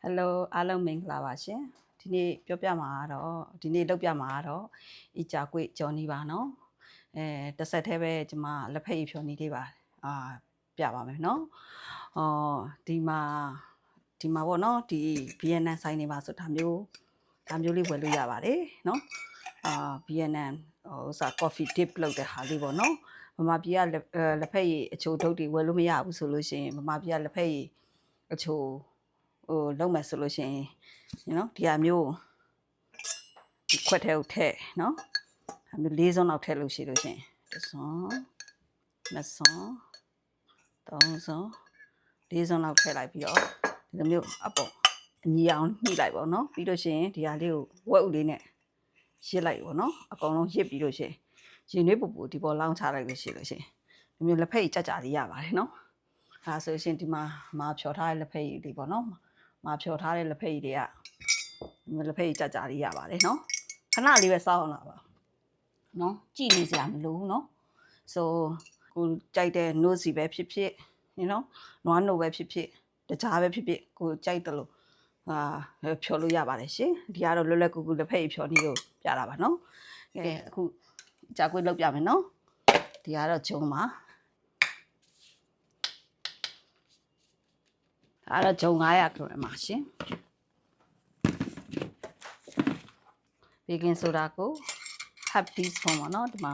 Hello အားလုံးမင်္ဂလာပါရှင်ဒီနေ့ပြောပြမှာတော့ဒီနေ့လုပ်ပြမှာတော့ဤကြာကွေ့ကြော်နီးပါနော်တစ်ဆက်တည်းပဲကျွန်မလက်ဖက်ရည်ဖြော်နီးလေးပါပြပါမယ်နော်ဒီမှာပေါ့နော်ဒီ VNN ဆိုင်နေပါဆိုဒါမျိုးလေးဝယ်လို့ရပါတယ်နော်VNN coffee dip လုပ်တဲ့ဟာလေးပေါ့နော်မမပြည်ကလက်ဖက်ရည်အချိုထုတ်တွေဝယ်လို့မရဘူးဆိုလို့ရှိရင်မမပြည်ကလက်ဖက်ရည်အချိုလုံးမယ်ဆိုလို့ရှိရင်နော်ဒီဟာမျိုးဒီခွက်ထဲကိုထည့်နော်ဒါမျိုး၄စုံလောက်ထည့်လို့ရှိလို့ရှိရင်တစ်စုံနှစ်စုံသုံးစုံ၄စုံလောက်ထည့်လိုက်ပြီးတော့ဒီလိုမျိုးအပေါ်အညီအောင်ညှိလိုက်ပေါ့နော်ပြီးလို့ရှိရင်ဒီဟာလေးကိုဝက်ဥလေးနဲ့ရစ်လိုက်ပေါ့နော်အကုန်လုံးရစ်ပြီးလို့ရှိရင်ရင်နှွေးပူပူဒီပေါ်လောင်းချလိုက်လို့ရှိလို့ရှိရင်ဒီမျိုးလက်ဖက်ရည်ကြကြလေးရပါတယ်နော်ဒါဆိုရှင်ဒီမှာဖြော်ထားတဲ့လက်ဖက်ရည်လေးပေါ့နော်မှာဖြော်ထားတဲ့လက်ဖက်ရည်တွေကလက်ဖက်ရည်ကြကြလေးရပါတယ်နော်ခဏလေးပဲစောင်းလာပါနော်ကြည့်နေစရာမလိုဘူးနော်ဆိုကိုကြိုက်တဲ့နို့စီပဲဖြစ်ဖြစ်နော်နွားနို့ပဲဖြစ်ဖြစ်တကြားပဲဖြစ်ဖြစ်ကိုကြိုက်တယ်လို့ဖြော်လို့ရပါတယ်ရှင်ဒီကတော့လွယ်လွယ်ကူကူလက်ဖက်ရည်ဖြော်နည်းကိုပြတာပါနော်ကဲအခုကြာကွေးလောက်ပြမယ်နော်ဒီကတော့ဂျုံပါအဲ့တော့ဂျုံ900 gram ပါရှင်ဘေကင်ဆိုဒါကို half teaspoon ပေါ့နော်ဒီမှာ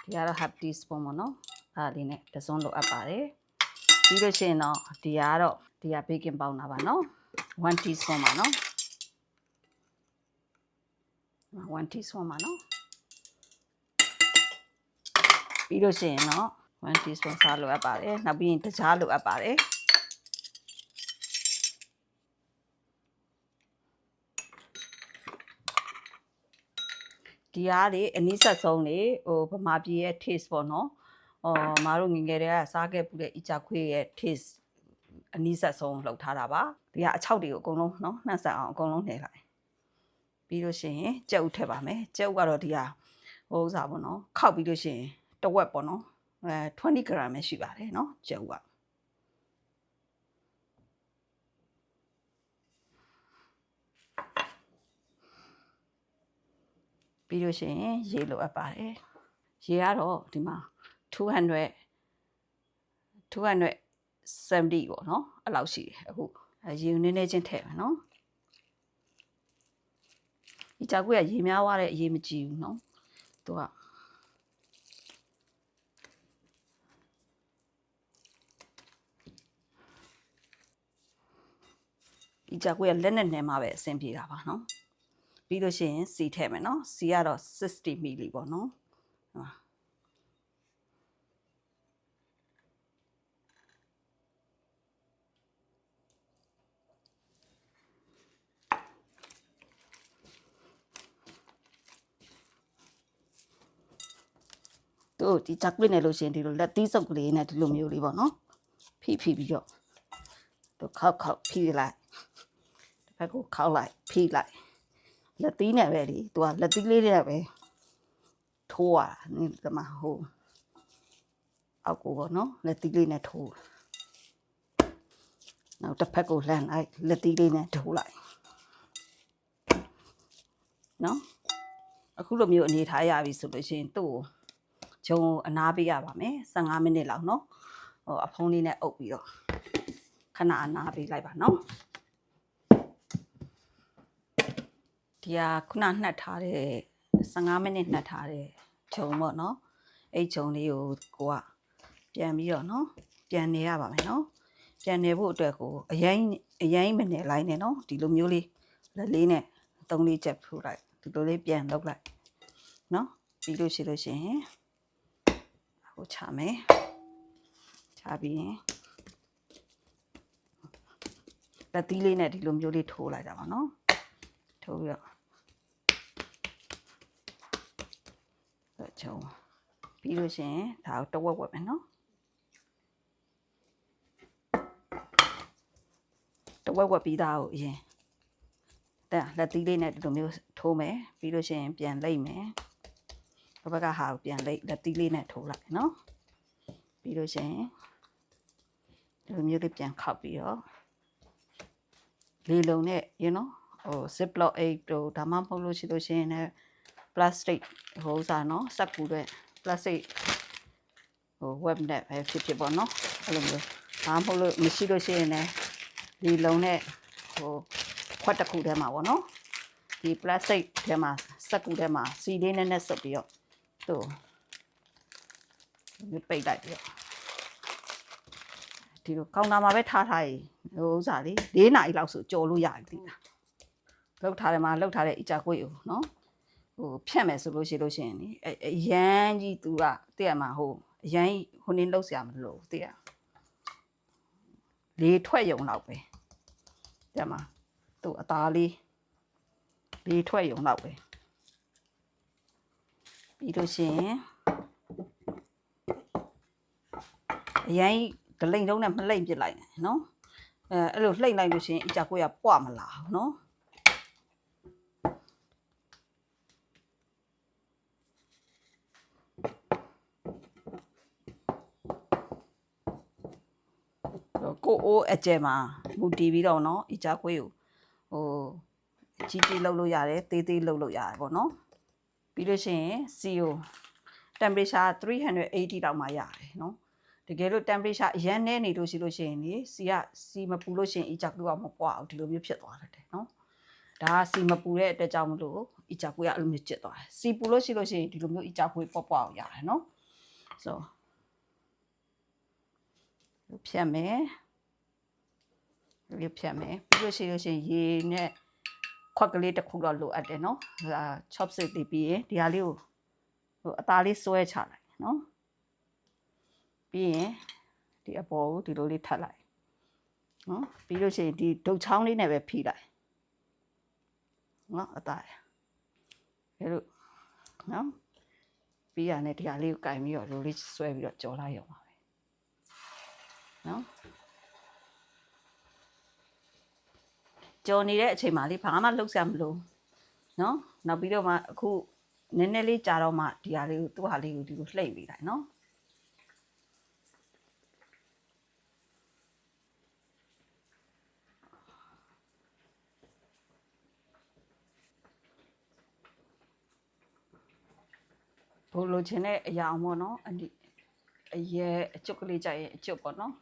ဒီကတော့ half teaspoon ပေါ့နော်အဲ့ဒီနဲ့တစ်စုံလိုအပ်ပါတယ်ပြီးလို့ရှိရင်တော့ဒီကဘေကင်ပေါင်တာပါနော်1 teaspoon ပါနော်1 teaspoon ပါနော်ပြီးလို့ရှိရင်တော့1 teaspoon စားလိုအပ်ပါတယ်နောက်ပြီးရင်တကြားလိုအပ်ပါတယ်ဒီအားတွေအနည်းဆက်ဆုံးနေဗမာပြည်ရဲ့ taste ပေါ့နော်မတို့ငငယ်တွေကစားခဲ့ပူတဲ့အီချာခွေးရဲ့ taste အနည်းဆက်ဆုံးလှုပ်ထားတာပါဒီကအချောက်တွေကိုအကုန်လုံးနော်နှံ့ဆက်အောင်အကုန်လုံးနှိပ်လိုက်ပြီးလို့ရှိရင်ကြက်ဥထည့်ပါမယ်ကြက်ဥကတော့ဒီဟာဥစားပေါ့နော်ခောက်ပြီးလို့ရှိရင်တဝက်ပေါ့နော်20 gram ပဲရှိပါတယ်နော်ကြက်ဥကပြီးလို့ရှိရင်ရေလိုအပ်ပါတယ်ရေကတော့ဒီမှာ270ပေါ့နော်အဲ့လောက်ရှိတယ်အခုရေနည်းနည်းချင်းထည့်မယ်နော်ဒီကြောက်ကွေးကရေများသွားတဲ့အရေးမကြီးဘူးနော်သူကဒီကြောက်ကွေးကလက်နဲ့နှဲမှာပဲအဆင်ပြေတာပါနော်ပြီးလို့ရှိရင်စီထည့်မယ်နော်စီကတော့60 ml ပေါ့နော်တို့ဒီကြောက်ကွေးနဲ့လို့ရှိရင်ဒီလိုလက်သီးစုပ်ကလေးနဲ့ဒီလိုမျိုးလေးပေါ့နော်ဖိပြီးတော့တို့ခောက်ဖိလိုက်တစ်ဖက်ကိုခောက်လိုက်ဖိလိုက်လက်သီးနဲ့ပဲလေသူကလက်သီးလေးနဲ့ပဲထိုးရနေဒီမှာဟိုအောက်ကိုပေါ့နော်လက်သီးလေးနဲ့ထိုးနောက်တစ်ဖက်ကိုလှမ်းလိုက်လက်သီးလေးနဲ့ထိုးလိုက်နော်အခုလိုမျိုးအနေထားရပြီဆိုလို့ရှိရင်သူ့ကိုဂျုံအနားပေးရပါမယ်15မိနစ်လောက်နော်အဖုံးလေးနဲ့အုပ်ပြီးတော့ခဏအနားပေးလိုက်ပါနော်ဒီဟာခုနနှက်ထားတဲ့15မိနစ်နှက်ထားတဲ့ဂျုံပေါ့နော်အဲ့ဂျုံလေးကိုကပြန်ပြီးတော့နော်ပြန်နေရပါမယ်နော်ပြန်နေဖို့အတွက်ကိုအရင်မနေလိုက်နဲ့နော်ဒီလိုမျိုးလေးလက်လေးနဲ့3-4ချက်ဖူးလိုက်ဒီလိုလေးပြန်လုပ်လိုက်နော်ပြီးလို့ရှိရင်အခုချမယ်ချပြီးရင်လက်သီးလေးနဲ့ဒီလိုမျိုးလေးထိုးလိုက်တာပါနော်ထိုးပြီးတော့ချုံပြီးလို့ရှိရင်ဒါကိုတဝက်မယ်နော်တဝက်ပြီးသားကိုအရင်လက်သီးလေးနဲ့ဒီလိုမျိုးထိုးမယ်ပြီးလို့ရှိရင်ပြန်လိမ့်မယ်ဘက်ကဟာကိုပြန်လိမ့်လက်သီးလေးနဲ့ထိုးလိုက်နော်ပြီးလို့ရှိရင်ဒီလိုမျိုးလေးပြန်ခောက်ပြီးတော့ လေလုံနဲ့ you know ဟို ziploc အိတ်တို့ဒါမှမဟုတ်လို့ရှိလို့ရှိရင်လည်း plastic ဟိုဥစားနော်စက်ကူတဲ့ plastic ဟို web net ပဲဖြစ်ပေါ့နော်အဲ့လိုမျိုးဒါမှမဟုတ်လို့မရှိလို့ရှိရင်လည်းလေလုံနဲ့ဟိုခွက်တစ်ခုထဲမှာပေါ့နော်ဒီ plastic ထဲမှာစက်ကူထဲမှာစီလေးနဲ့ဆုပ်ပြီးတော့သူ့ပိတ်လိုက်ပြီးတော့ဒီလိုကောင်တာမှာပဲထားထားရင်ဟိုဥစားလေး4 နာရီလောက်ဆိုကြော်လို့ရတယ်တိလားလောက်ထားတယ်မှာလောက်ထားတဲ့အီချာကွေးကိုနော်ဟိုဖြတ်မယ်ဆိုလို့ရှိရင်လေအရန်ကြီးသူကတည့်ရမှာဟိုအရန်ဟိုနင်းလောက်စရာမလိုတည့်ရလေထွက်ရုံလောက်ပဲတည့်ရမှာသူ့အသားလေးလေထွက်ရုံလောက်ပဲပြီးလို့ရှိရင်အရင်ဂလိန်တုံးနဲ့မလှိမ့်ပစ်လိုက်နဲ့နော်အဲ့လိုလှိမ့်လိုက်လို့ရှိရင်အီချာကိုရပွားမလာဘူးနော်ကိုအိုးအကျဲမှာမူတီးပြီးတော့နော်အီချာကိုကိုဟိုကြီးလှုပ်လို့ရတယ်သေးလှုပ်လို့ရတယ်ပေါ့နော်ပြီးလို့ရှိရင် CO temperature 380တောင်မှရတယ်နော်တကယ်လို့ temperature အရင်နဲ့နေလို့ရှိလို့ရှိရင်လေစီမပူလို့ရှိရင်အီချာကူကမပွားဘူးဒီလိုမျိုးဖြစ်သွားတယ်နော်ဒါကစီမပူတဲ့အတွက်ကြောင့်မလို့အီချာကူကအဲ့လိုမျိုးကျစ်သွားတယ်စီပူလို့ရှိရင်ဒီလိုမျိုးအီချာကူပွားအောင်ရတယ်နော်ဆိုဖြတ်မယ်ပြီးလို့ရှိရင်ရေနဲ့ခွက်ကလေးတစ်ခုတော့လိုအပ်တယ်နော်ဒါ chopstick တွေပြီးရင်ဒီဟာလေးကိုဟိုအသားလေးဆွဲချလိုက်နော်ပြီးရင်ဒီအပေါ်ကိုဒီလိုလေးထပ်လိုက်နော်ပြီးလို့ရှိရင်ဒီဒုတ်ချောင်းလေးနဲ့ပဲဖိလိုက်နော်အသားရလို့နော်ပြီးရနဲ့ဒီဟာလေးကိုကင်ပြီးတော့လိုလေးဆွဲပြီးတော့ကြော်လိုက်ရအောင်ပါပဲနော်ကြော်နေတဲ့အချိန်မှာလေးဘာမှလှုပ်ရှားမလို့နော်နောက်ပြီးတော့မှအခုနည်းနည်းလေးကြာတော့မှဒီဟာလေးကိုသူ့ဟာလေးကိုဒီလိုလှိမ့်ပေးလိုက်နော်ဘို့လိုချင်တဲ့အရာအောင်ပေါ့နော်အရဲအကျုပ်ကလေးကြိုက်ရင်အကျုပ်ပေါ့နော်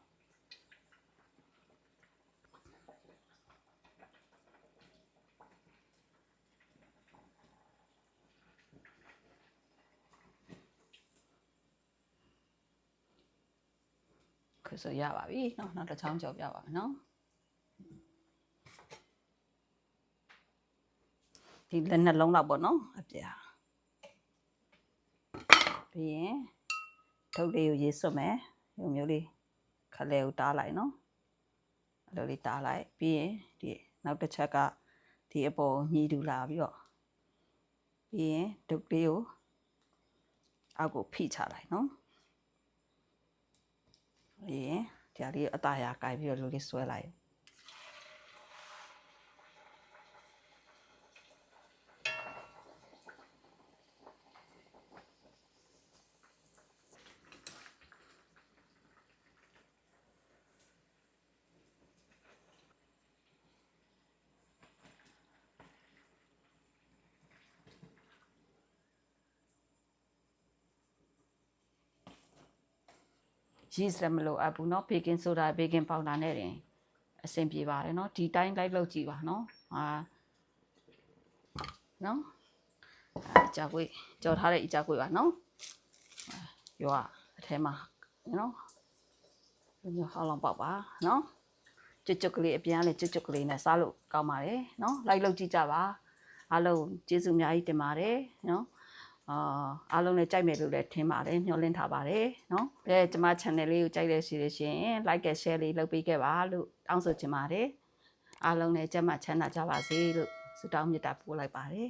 ဆိုရပါပြီเนาะနောက်တစ်ချောင်းကြော်ပြပါမယ်เนาะဒီလက်နှလုံးလောက်ပေါ့เนาะအပြာပြီးရင်ထုတ်လေးကိုရေးစွတ်မယ်ဒီမျိုးလေးခလဲကိုတားလိုက်เนาะအဲ့လိုလေးတားလိုက်ပြီးရင်ဒီနောက်တစ်ချက်ကဒီအပေါ်ညှီတူလာပြီးတော့ပြီးရင်ဒုတ်လေးကိုအောက်ကိုဖိချလိုက်เนาะပြီးရင်ဒီဟာလေးအသားရကိုင်ပြီးတော့လိုလေးဆွဲလိုက်yeast လည်းမလိုအပ်ဘူးเนาะ baking soda baking powder နဲ့တင်အဆင်ပြေပါတယ်เนาะဒီတိုင်းလိုက်လုပ်ကြည့်ပါเนาะเนาะအကြွေးကြော်ထားတဲ့အကြွေးပါเนาะရောအထဲမှာเนาะဒီမျိုးဟောင်းလောင်ပေါက်ပါเนาะကျွတ်ကလေးအပြန်လေးကျွတ်ကလေးနဲ့စားလို့ကောင်းပါတယ်เนาะလိုက်လုပ်ကြည့်ကြပါအားလုံးကျေးဇူးအများကြီးတင်ပါတယ်เนาะအားလုံးလည်းကြိုက်မယ်လို့လည်းထင်ပါတယ်မျှော်လင့်ထားပါတယ်เนาะကျွန်မ channel လေးကိုကြိုက်တယ်ဆိုလို့ရှိရင် like and share လေးလုပ်ပေးခဲ့ပါလို့တောင်းဆိုချင်ပါတယ်အားလုံးလည်းကျန်းမာချမ်းသာကြပါစေလို့ဆုတောင်းမေတ္တာပို့လိုက်ပါတယ်